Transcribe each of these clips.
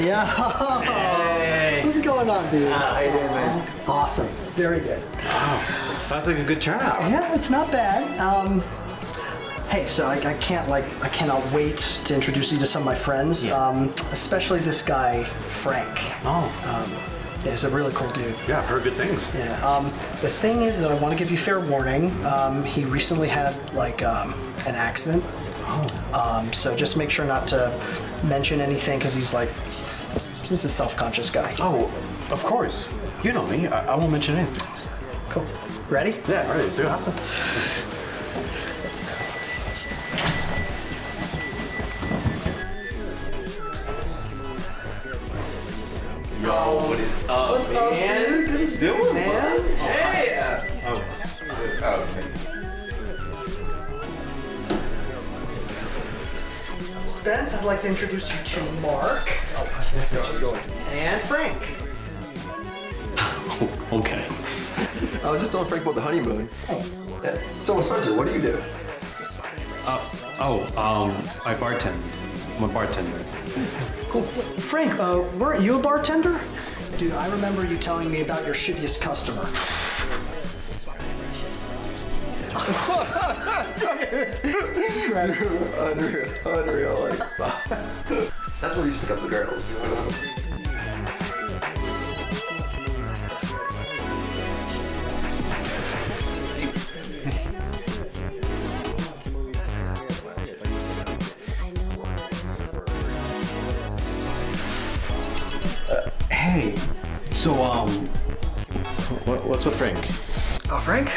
Yeah. Hey. What's going on, dude? How you doing, man? Awesome. Very good. Wow. Sounds like a good turnout. Yeah, it's not bad. Hey, so I cannot wait to introduce you to some of my friends, especially this guy, Frank. Oh. Yeah, he's a really cool dude. Yeah, I've heard good things. Yeah. The thing is that I want to give you fair warning. He recently had an accident. Oh. So just make sure not to mention anything because he's a self-conscious guy. Oh, of course. You know me. I won't mention anything. Cool. Ready? Yeah, ready. See what Awesome. Yo, what is up, What's man? up, dude? Good to see you, man. Hey! Oh. Okay. Spence, I'd like to introduce you to Mark. And Frank. Okay. I was just telling Frank about the honeymoon. So, Spencer, what do you do? I bartend. I'm a bartender. Cool. Frank, weren't you a bartender? Dude, I remember you telling me about your shittiest customer. Unreal. That's where we used to pick up the girls. Hey, so what's with Frank? Oh, Frank?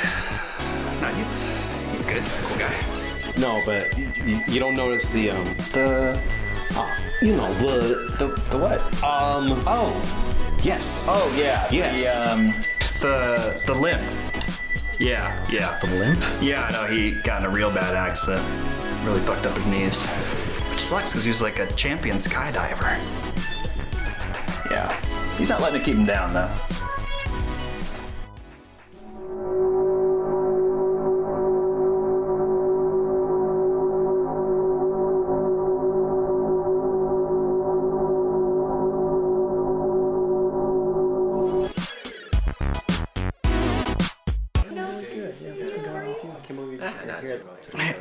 No, he's good. He's a cool guy. No, but you don't notice the what? Oh. Yes. Oh, yeah. Yes. The limp. Yeah. The limp? Yeah, no, he got in a real bad accident. Really fucked up his knees. Which sucks because he was like a champion skydiver. Yeah. He's not letting it keep him down, though.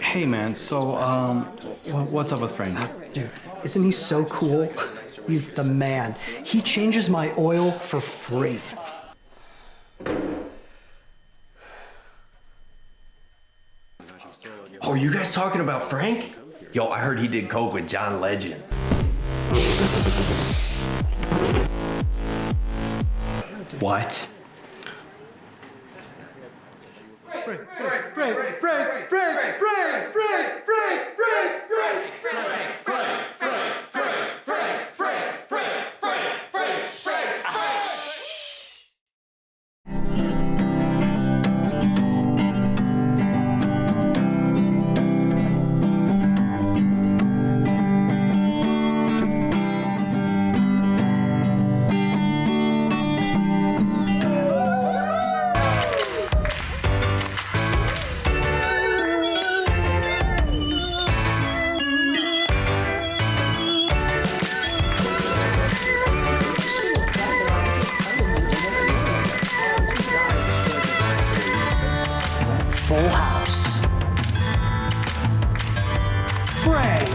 Hey man, so what's up with Frank? Dude, isn't he so cool? He's the man. He changes my oil for free. Oh, you guys talking about Frank? Yo, I heard he did coke with John Legend. What? Full house. Frank,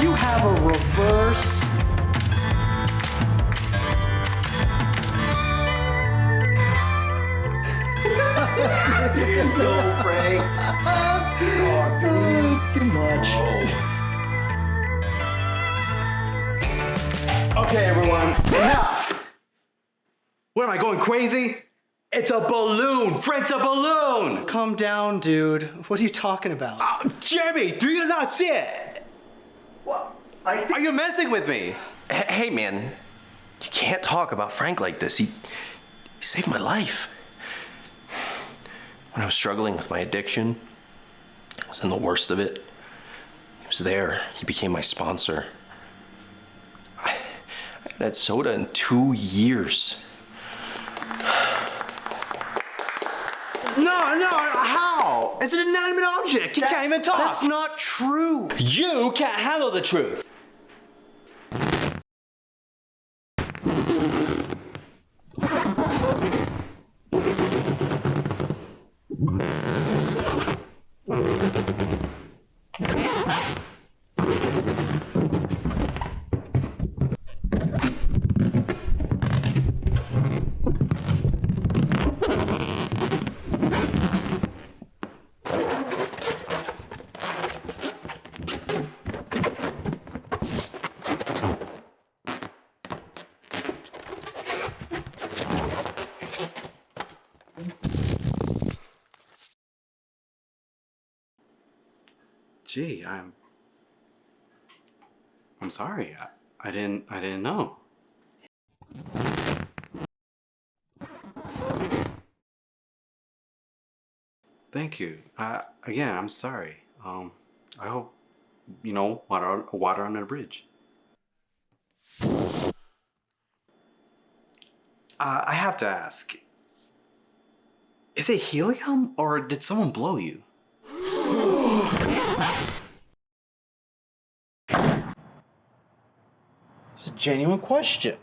you have a reverse. No, Frank. Too much. Okay, everyone, enough. What am I going crazy? It's a balloon. Frank's a balloon. Calm down, dude. What are you talking about? Jeremy, do you not see it? Well, Are you messing with me? Hey, man, you can't talk about Frank like this. He saved my life. When I was struggling with my addiction, I was in the worst of it. He was there. He became my sponsor. I haven't had soda in 2 years. No, how? It's an inanimate object. He can't even talk. That's not true. You can't handle the truth. Gee, I'm sorry. I didn't know. Thank you. Again, I'm sorry. I hope water under the bridge. I have to ask. Is it helium or did someone blow you? It's a genuine question.